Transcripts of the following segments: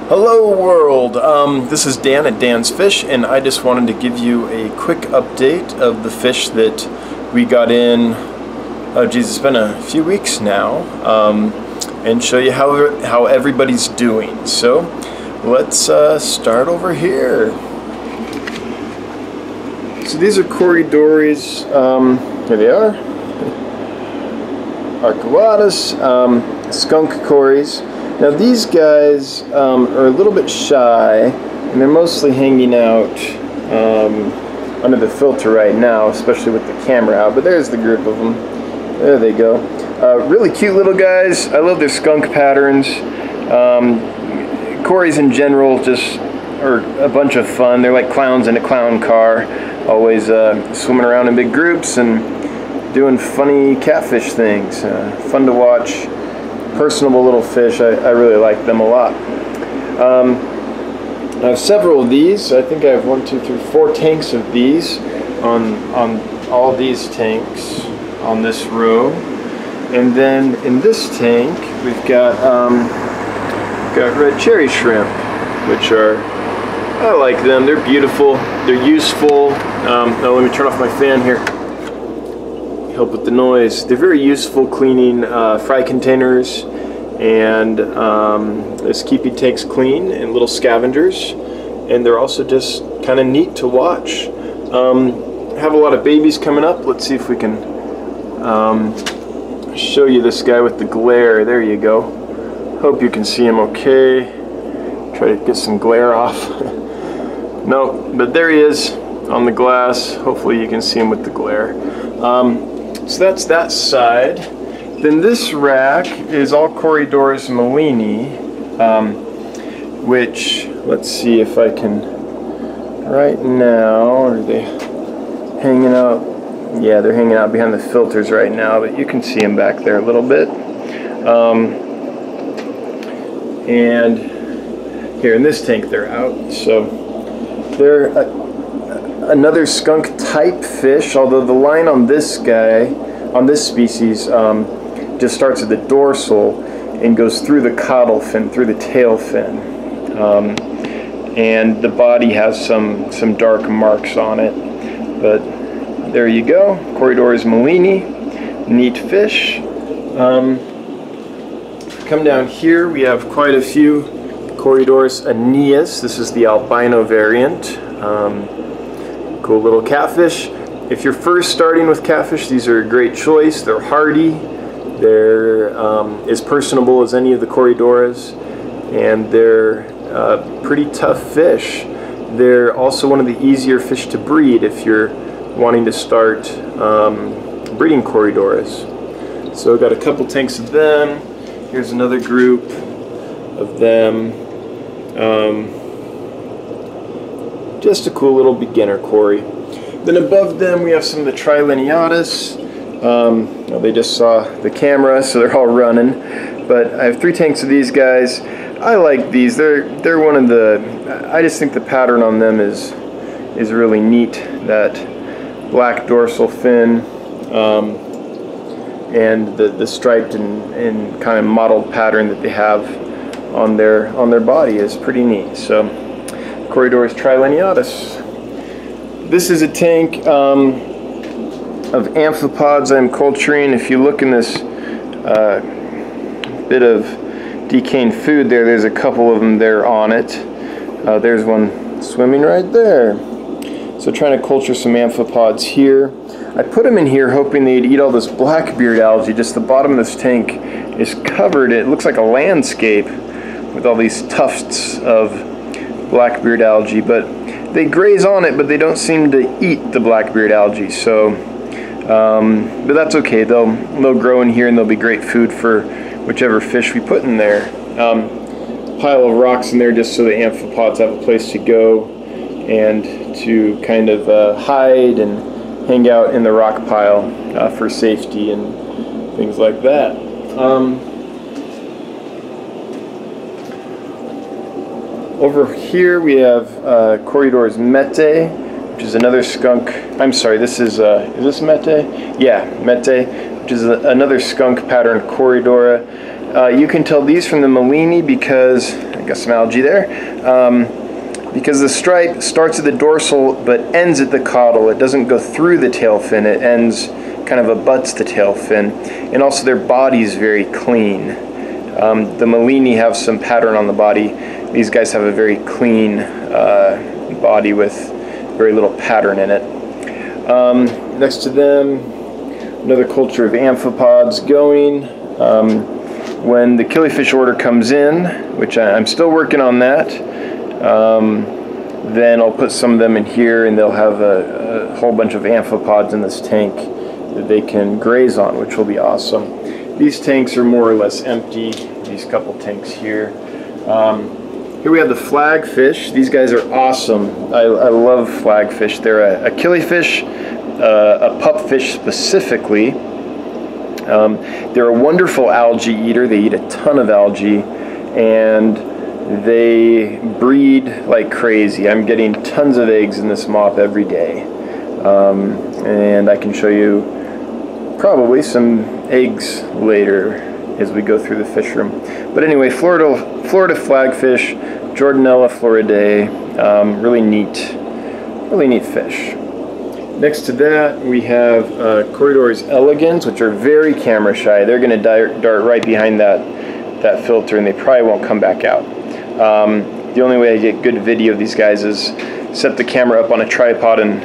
Hello world, this is Dan at Dan's Fish, and I just wanted to give you a quick update of the fish that we got in, oh geez, it's been a few weeks now, and show you how everybody's doing. So let's start over here. So these are Corydoras, here they are, arcuatus, skunk cories. Now these guys are a little bit shy, and they're mostly hanging out under the filter right now, especially with the camera out, but there's the group of them. There they go. Really cute little guys. I love their skunk patterns. Cories in general just are a bunch of fun. They're like clowns in a clown car, always swimming around in big groups and doing funny catfish things. Fun to watch. Personable little fish. I really like them a lot. I have several of these. I think I have 1, 2, 3, 4 tanks of these on all these tanks on this row, and then in this tank we've got red cherry shrimp, which are, I like them. They're beautiful. They're useful. Now let me turn off my fan here. Help with the noise. They're very useful cleaning fry containers and just keeping tanks clean and little scavengers, and they're also just kind of neat to watch. Have a lot of babies coming up. Let's see if we can show you this guy with the glare. There you go. Hope you can see him okay. Try to get some glare off. No, but there he is on the glass. Hopefully you can see him with the glare. So that's that side. Then this rack is all Corydoras Malini, which, let's see if I can, right now, are they hanging out? Yeah, they're hanging out behind the filters right now, but you can see them back there a little bit. And here in this tank they're out. So they're another skunk type fish, although the line on this guy, on this species, just starts at the dorsal and goes through the caudal fin, through the tail fin, and the body has some dark marks on it. But there you go, Corydoras Malini, neat fish. Come down here, we have quite a few Corydoras aeneas. This is the albino variant. Cool little catfish. If you're first starting with catfish, these are a great choice. They're hardy, they're as personable as any of the Corydoras, and they're pretty tough fish. They're also one of the easier fish to breed if you're wanting to start breeding Corydoras. So I've got a couple tanks of them. Here's another group of them. Just a cool little beginner Cory. Then above them we have some of the Trilineatus. They just saw the camera, so they're all running. But I have 3 tanks of these guys. I like these. They're one of the, I just think the pattern on them is really neat. That black dorsal fin and the striped and kind of mottled pattern that they have on their body is pretty neat. So Corydoras Trilineatus. This is a tank of amphipods I'm culturing. If you look in this bit of decaying food there's a couple of them there on it. There's one swimming right there. So trying to culture some amphipods here. I put them in here hoping they'd eat all this blackbeard algae. Just the bottom of this tank is covered. It looks like a landscape with all these tufts of blackbeard algae, but they graze on it, but they don't seem to eat the blackbeard algae. So, but that's okay. They'll grow in here, and they'll be great food for whichever fish we put in there. Pile of rocks in there just so the amphipods have a place to go and to kind of hide and hang out in the rock pile for safety and things like that. Over here we have Corydoras mete, which is another skunk. I'm sorry, this is this mete? Yeah, mete, which is another skunk pattern Corydora. You can tell these from the Malini because got some algae there. Because the stripe starts at the dorsal but ends at the caudal. It doesn't go through the tail fin, it ends kind of abuts the tail fin. And also their body is very clean. The Malini have some pattern on the body. These guys have a very clean body with very little pattern in it. Next to them, another culture of amphipods going. When the killifish order comes in, which I'm still working on that, then I'll put some of them in here and they'll have a whole bunch of amphipods in this tank that they can graze on, which will be awesome. These tanks are more or less empty, these couple tanks here. Here we have the flagfish. These guys are awesome. I love flagfish. They're a killifish, a pupfish specifically. They're a wonderful algae eater. They eat a ton of algae and they breed like crazy. I'm getting tons of eggs in this mop every day. And I can show you probably some eggs later as we go through the fish room. But anyway, Florida flagfish, Jordanella floridae, really neat fish. Next to that, we have Corridors elegans, which are very camera shy. They're going to dart right behind that filter, and they probably won't come back out. The only way I get good video of these guys is set the camera up on a tripod and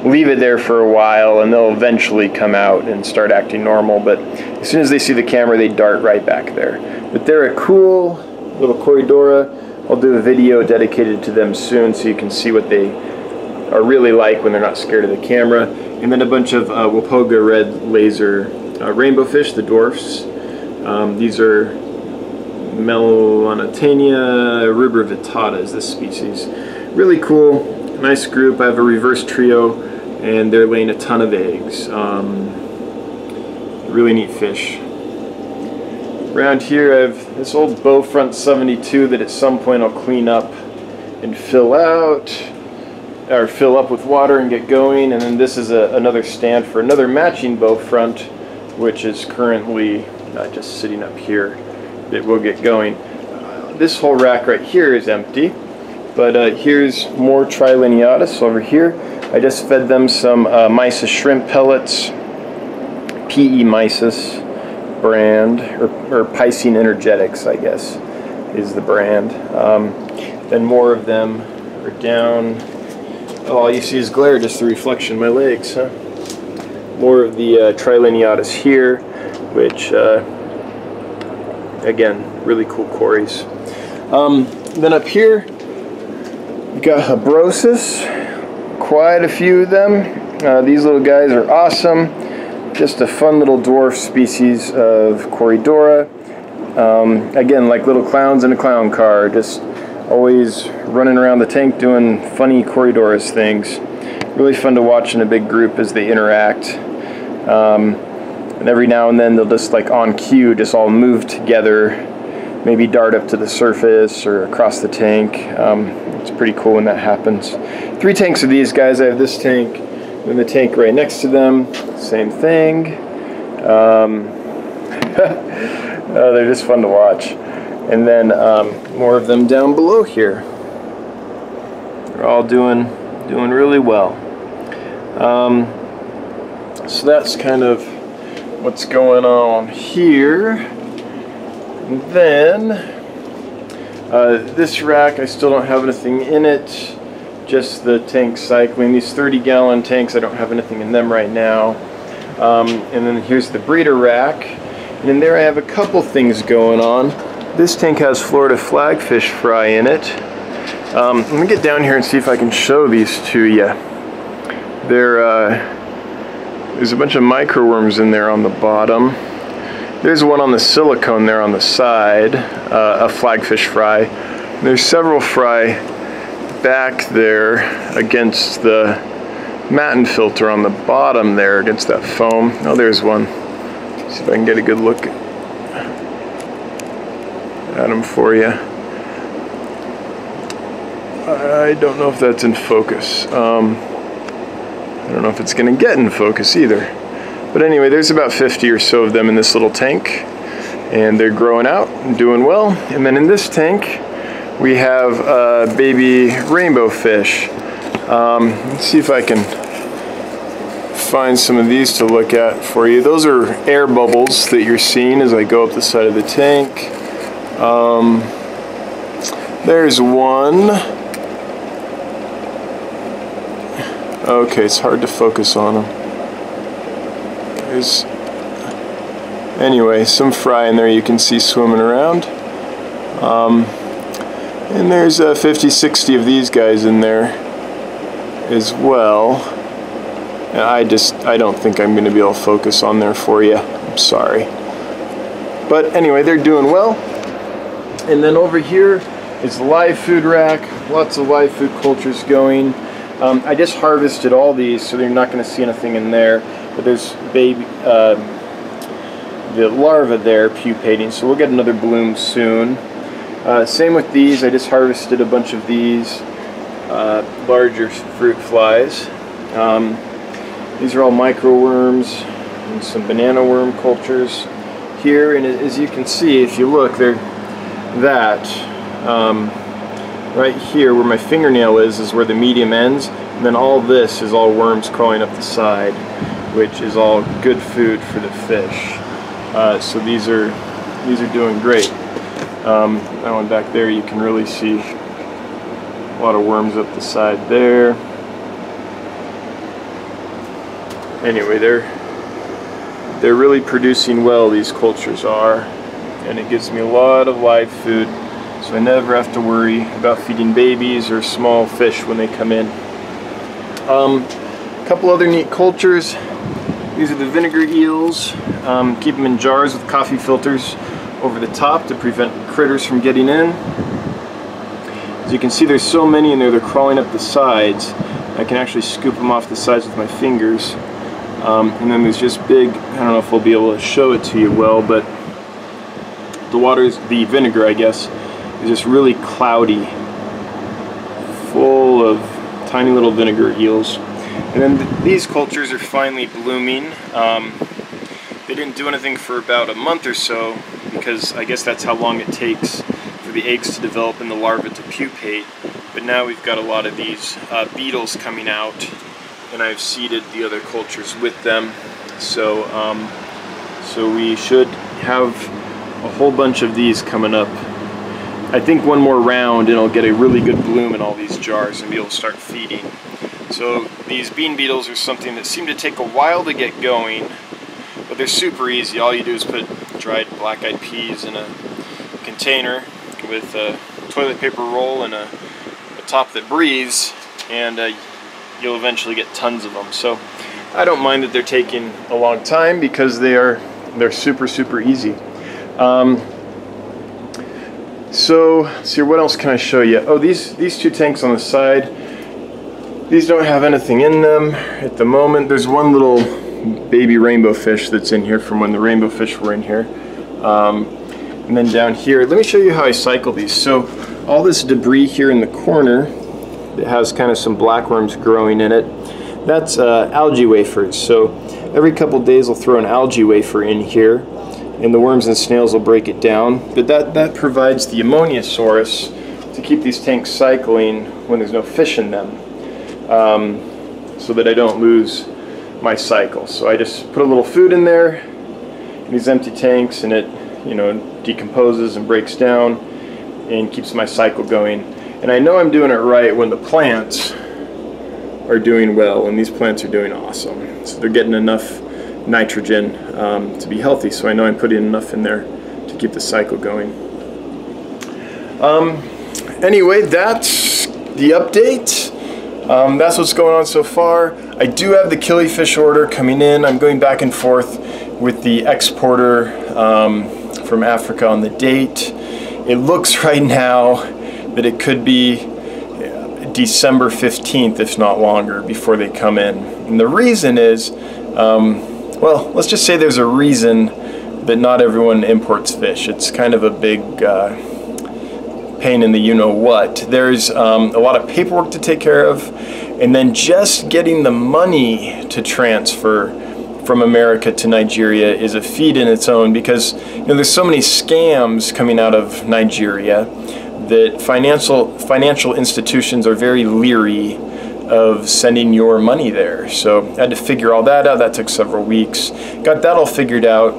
leave it there for a while, and they'll eventually come out and start acting normal. But as soon as they see the camera, they dart right back there. But they're a cool little Corridora. I'll do a video dedicated to them soon so you can see what they are really like when they're not scared of the camera. And then a bunch of Wapoga red laser rainbow fish, the dwarfs. These are Melanotania rubra is this species. Really cool, nice group. I have a reverse trio and they're laying a ton of eggs. Really neat fish. Around here I have this old bow front 72 that at some point I'll clean up and fill out, or fill up with water and get going. And then this is another stand for another matching bow front, which is currently just sitting up here. It will get going. This whole rack right here is empty, but here's more Triliniatus over here. I just fed them some Mysis shrimp pellets, PE Mysis brand, or Piscine Energetics, I guess, is the brand. Then more of them are down. Oh, all you see is glare, just the reflection of my legs, huh? More of the Triliniatus here, which, again, really cool quarries. Then up here, we've got Habrosus, quite a few of them. These little guys are awesome. Just a fun little dwarf species of Corridora. Again, like little clowns in a clown car, just always running around the tank doing funny Corridoras things. Really fun to watch in a big group as they interact. And every now and then they'll just, like on cue, just all move together, maybe dart up to the surface or across the tank. It's pretty cool when that happens. 3 tanks of these guys. I have this tank and the tank right next to them. Same thing. They're just fun to watch. And then more of them down below here. They're all doing really well. So that's kind of what's going on here. And then this rack, I still don't have anything in it, just the tank cycling. These 30-gallon tanks, I don't have anything in them right now. And then here's the breeder rack, and in there I have a couple things going on. This tank has Florida flagfish fry in it. Let me get down here and see if I can show these to you. There's a bunch of microworms in there on the bottom. There's one on the silicone there on the side, a flagfish fry. There's several fry back there against the matin filter on the bottom there against that foam. Oh, there's one. See if I can get a good look at them for you. I don't know if that's in focus. I don't know if it's going to get in focus either. But anyway, there's about 50 or so of them in this little tank. and they're growing out and doing well. And then in this tank we have baby rainbow fish. Let's see if I can find some of these to look at for you. Those are air bubbles that you're seeing as I go up the side of the tank. There's one. Okay, it's hard to focus on them. There's, anyway, some fry in there you can see swimming around. And there's 50, 60 of these guys in there as well. And I don't think I'm going to be able to focus on there for you. I'm sorry. But anyway, they're doing well. And then over here is the live food rack. Lots of live food cultures going. I just harvested all these, so they're not going to see anything in there. But there's baby, the larva there pupating, so we'll get another bloom soon. Same with these. I just harvested a bunch of these larger fruit flies. These are all microworms and some banana worm cultures here. And as you can see, if you look, they're right here where my fingernail is where the medium ends, and then all this is all worms crawling up the side, which is all good food for the fish. So these are doing great. That one back there, you can really see a lot of worms up the side there. Anyway, they're really producing well, these cultures are, and it gives me a lot of live food, so I never have to worry about feeding babies or small fish when they come in. A couple other neat cultures. These are the vinegar eels. Keep them in jars with coffee filters over the top to prevent critters from getting in. As you can see, there's so many in there, they're crawling up the sides. I can actually scoop them off the sides with my fingers. And then there's just big, I don't know if we'll be able to show it to you well, but the vinegar, I guess, is just really cloudy, full of tiny little vinegar eels. And then these cultures are finally blooming. They didn't do anything for about a month or so, because I guess that's how long it takes for the eggs to develop and the larvae to pupate. But now we've got a lot of these beetles coming out, and I've seeded the other cultures with them. So, so we should have a whole bunch of these coming up. I think one more round and I'll get a really good bloom in all these jars and be able to start feeding. So these bean beetles are something that seem to take a while to get going, but they're super easy. All you do is put dried black-eyed peas in a container with a toilet paper roll and a top that breathes, and you'll eventually get tons of them. So I don't mind that they're taking a long time, because they're super easy. So let's see, what else can I show you? Oh, these two tanks on the side, these don't have anything in them at the moment. There's one little baby rainbow fish that's in here from when the rainbow fish were in here. And then down here, let me show you how I cycle these. So all this debris here in the corner that has kind of some black worms growing in it, that's algae wafers. So every couple days I'll throw an algae wafer in here, and the worms and snails will break it down. But that provides the ammonia source to keep these tanks cycling when there's no fish in them, so that I don't lose my cycle. So I just put a little food in there, in these empty tanks, and it, you know, decomposes and breaks down and keeps my cycle going. And I know I'm doing it right when the plants are doing well, and these plants are doing awesome. So they're getting enough nitrogen to be healthy, so I know I'm putting enough in there to keep the cycle going. Anyway, that's the update. That's what's going on so far. I do have the killifish order coming in. I'm going back and forth with the exporter from Africa on the date. It looks right now that it could be December 15th, if not longer, before they come in. And the reason is, well, let's just say there's a reason that not everyone imports fish. It's kind of a big pain in the you-know-what. There's a lot of paperwork to take care of, and then just getting the money to transfer from America to Nigeria is a feat in its own, because there's so many scams coming out of Nigeria that financial institutions are very leery of sending your money there. So I had to figure all that out. That took several weeks. Got that all figured out.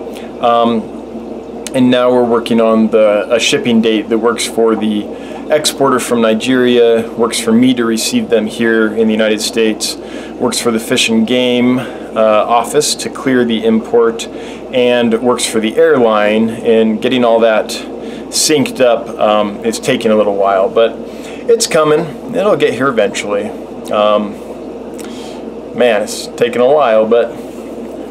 And now we're working on a shipping date that works for the exporter from Nigeria, works for me to receive them here in the United States, works for the Fish and Game office to clear the import, and works for the airline. And getting all that synced up is taking a little while, but it's coming. It'll get here eventually. Man, it's taking a while, but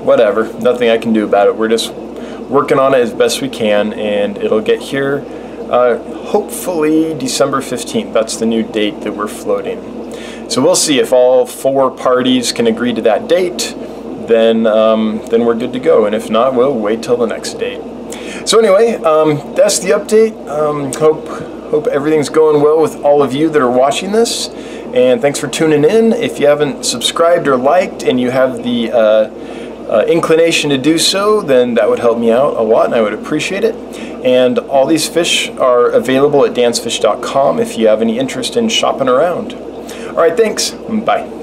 whatever. Nothing I can do about it. We're just working on it as best we can, and it'll get here hopefully December 15th. That's the new date that we're floating. So we'll see if all 4 parties can agree to that date. Then we're good to go, and if not, we'll wait till the next date. So anyway, that's the update. Hope everything's going well with all of you that are watching this, and thanks for tuning in. If you haven't subscribed or liked and you have the inclination to do so, then that would help me out a lot and I would appreciate it. And all these fish are available at dansfish.com if you have any interest in shopping around. Alright, thanks. Bye.